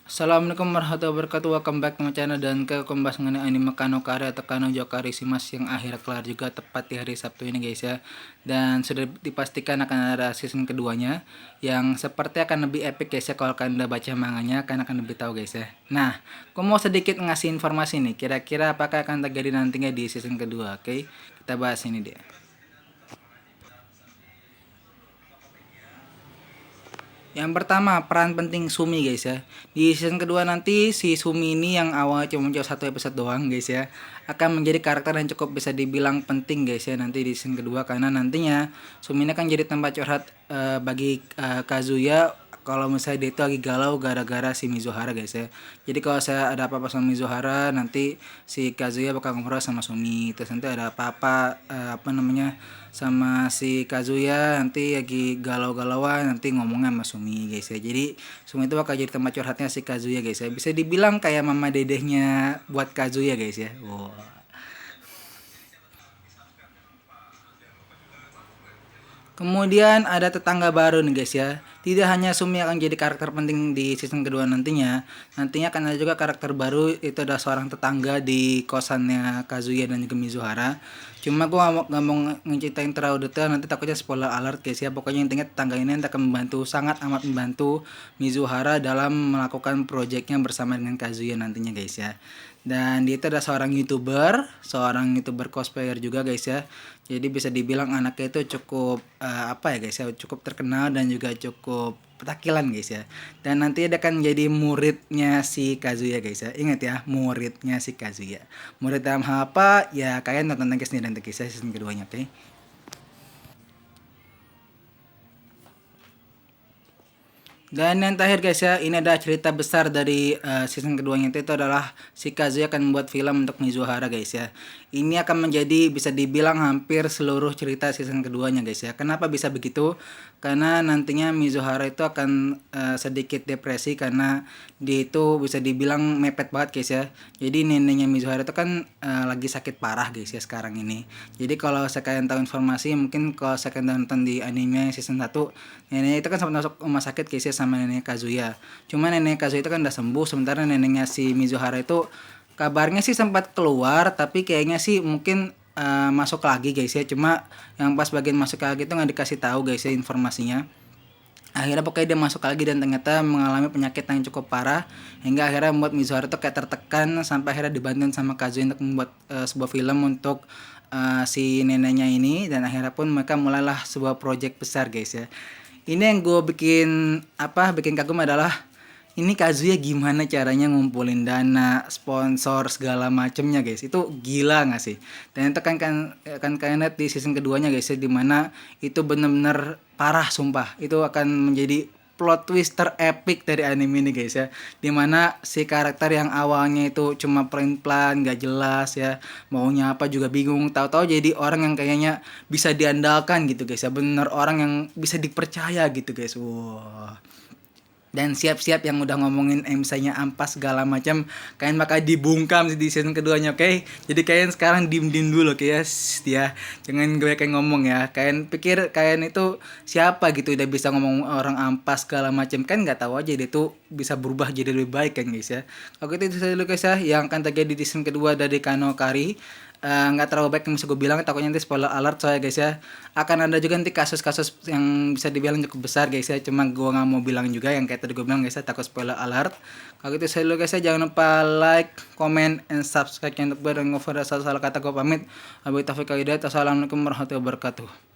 Assalamualaikum warahmatullahi wabarakatuh. Welcome back to my channel dan ke membahas mengenai anime Kano Kare atau Kano Jokari Shimas yang akhirnya kelar juga tepat di hari Sabtu ini guys ya. Dan sudah dipastikan akan ada season keduanya yang seperti akan lebih epic guys ya kalau kalian udah baca manganya kan akan lebih tahu guys ya. Nah, aku mau sedikit ngasih informasi nih. Kira-kira apakah akan terjadi nantinya di season kedua, oke? Kita bahas ini dia. Yang pertama, peran penting Sumi guys ya. Di season kedua nanti si Sumi ini yang awalnya cuma muncul satu episode doang guys ya, akan menjadi karakter yang cukup bisa dibilang penting guys ya nanti di season kedua, karena nantinya Sumi ini akan jadi tempat curhat bagi Kazuya kalau misalnya dia itu lagi galau gara-gara si Mizuhara guys ya. Jadi kalau saya ada apa-apa sama Mizuhara, nanti si Kazuya bakal ngobrol sama Sumi. Terus nanti ada apa-apa sama si Kazuya, nanti lagi galau-galauan nanti ngomongnya sama Sumi guys ya. Jadi Sumi itu bakal jadi tempat curhatnya si Kazuya guys ya. Bisa dibilang kayak mama dedehnya buat Kazuya guys ya. Wow. Kemudian ada tetangga baru nih guys ya. Tidak hanya Sumi akan jadi karakter penting di season kedua nantinya. Nantinya akan ada juga karakter baru, itu ada seorang tetangga di kosannya Kazuya dan juga Mizuhara. Cuma gue gak mau ngeceritain terlalu detail, nanti takutnya spoiler alert guys ya. Pokoknya intinya tetangga ini nanti akan membantu, sangat amat membantu Mizuhara dalam melakukan proyeknya bersama dengan Kazuya nantinya guys ya. Dan dia itu ada seorang youtuber cosplayer juga guys ya. Jadi bisa dibilang anaknya itu cukup apa ya guys ya, cukup terkenal dan juga cukup petakilan guys ya. Dan nanti dia akan jadi muridnya si Kazuya guys ya. Ingat ya, muridnya si Kazuya. Murid dalam hal apa? Ya kalian nonton guys nih nanti guys ya season keduanya, oke? Dan yang terakhir guys ya, ini adalah cerita besar dari season keduanya itu adalah si Kazuya akan membuat film untuk Mizuhara guys ya. Ini akan menjadi bisa dibilang hampir seluruh cerita season keduanya guys ya. Kenapa bisa begitu? Karena nantinya Mizuhara itu akan sedikit depresi karena dia itu bisa dibilang mepet banget guys ya. Jadi neneknya Mizuhara itu kan lagi sakit parah guys ya sekarang ini. Jadi kalau kalian tahu informasi, mungkin kalau kalian nonton di anime season 1, neneknya itu kan sempat masuk rumah sakit guys ya sama nenek Kazuya. Cuma nenek Kazuya itu kan udah sembuh, sementara neneknya si Mizuhara itu kabarnya sih sempat keluar, tapi kayaknya sih mungkin masuk lagi guys ya. Cuma yang pas bagian masuk lagi itu nggak dikasih tahu guys ya informasinya. Akhirnya pokoknya dia masuk lagi dan ternyata mengalami penyakit yang cukup parah, hingga akhirnya membuat Mizuhara tuh kayak tertekan sampai akhirnya dibantuin sama Kazuya untuk membuat sebuah film untuk si neneknya ini. Dan akhirnya pun mereka mulailah sebuah project besar guys ya. Ini yang gue bikin kagum adalah ini Kazuya gimana caranya ngumpulin dana, sponsor segala macemnya guys. Itu gila gak sih? Dan itu kan kalian lihat di season keduanya guys ya, dimana itu bener-bener parah sumpah. Itu akan menjadi plot twist epic dari anime ini guys ya, dimana si karakter yang awalnya itu cuma plan-plan gak jelas ya, maunya apa juga bingung, tahu-tahu jadi orang yang kayaknya bisa diandalkan gitu guys ya, bener orang yang bisa dipercaya gitu guys. Wow. Dan siap-siap yang udah ngomongin MC-nya ampas segala macam, kalian bakal dibungkam di season keduanya, oke? Jadi kalian sekarang diem-diem dulu, oke ya? Ya, jangan gue kayak ngomong ya. Kalian pikir kalian itu siapa gitu udah bisa ngomong orang ampas segala macam, kan nggak tahu aja dia tuh bisa berubah jadi lebih baik kan guys ya. Oke, itu dulu guys ya yang akan terjadi di season kedua dari Kano Kari. Nggak terlalu baik yang bisa gue bilang, takutnya nanti spoiler alert soalnya guys ya. Akan ada juga nanti kasus-kasus yang bisa dibilang cukup besar guys ya, cuma gue nggak mau bilang juga yang kayak tadi gue bilang guys ya, takut spoiler alert. Kalau gitu saya dulu guys ya, jangan lupa like, comment, and subscribe channel gue, dan ngobrol salah kata gue pamit. Assalamualaikum warahmatullahi wabarakatuh.